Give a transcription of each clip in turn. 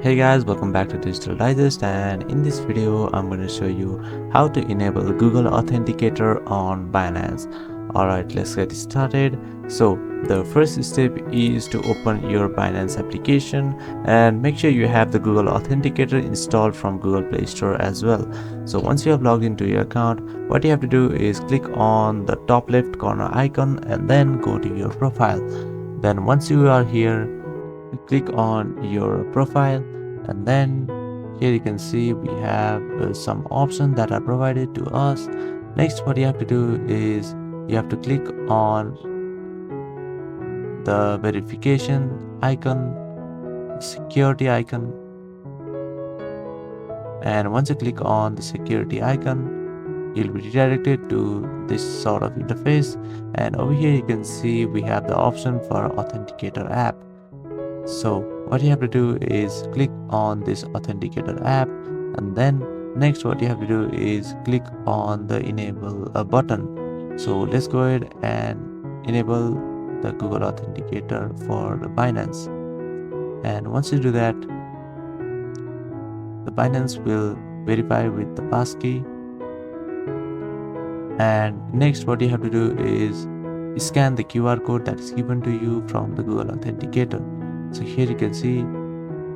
Hey guys, welcome back to Digital Digest, and in this video I'm going to show you how to enable Google Authenticator on Binance. Alright, let's get started. So the first step is to open your Binance application and make sure you have the Google Authenticator installed from Google Play Store as well. So once you have logged into your account, what you have to do is click on the top left corner icon and then go to your profile. Then once you are here, click on your profile, and then here you can see we have some options that are provided to us. Next, what you have to do is you have to click on the verification icon, security icon, and once you click on the security icon, you'll be redirected to this sort of interface. And over here you can see we have the option for Authenticator app. So what you have to do is click on this Authenticator app, and then next what you have to do is click on the enable button. So let's go ahead and enable the Google Authenticator for the Binance. And once you do that, the Binance will verify with the passkey. And next what you have to do is scan the QR code that is given to you from the Google Authenticator. So here you can see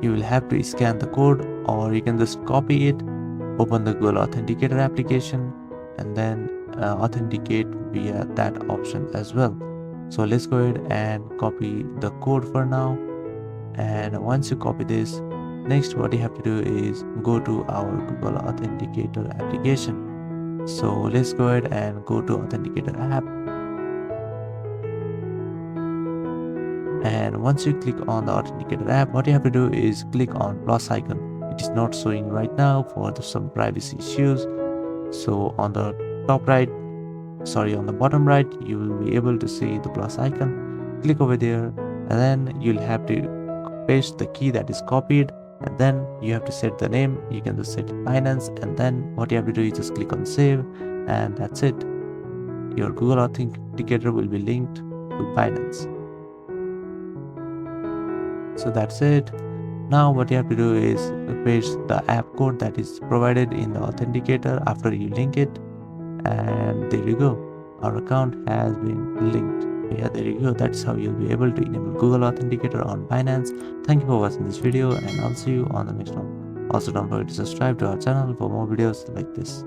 you will have to scan the code, or you can just copy it, open the Google Authenticator application, and then authenticate via that option as well. So let's go ahead and copy the code for now. And once you copy this, next what you have to do is go to our Google Authenticator application. So let's go ahead and go to Authenticator app. And once you click on the Authenticator app, what you have to do is click on plus icon. It is not showing right now for some privacy issues. So on the on the bottom right, you will be able to see the plus icon. Click over there, and then you'll have to paste the key that is copied, and then you have to set the name. You can just set it Binance, and then what you have to do is just click on save, and that's it. Your Google Authenticator will be linked to Binance. So that's it. Now what you have to do is paste the app code that is provided in the Authenticator after you link it, and there you go, our account has been linked. Yeah, there you go. That's how you'll be able to enable Google Authenticator on Binance. Thank you for watching this video, and I'll see you on the next one. Also, don't forget to subscribe to our channel for more videos like this.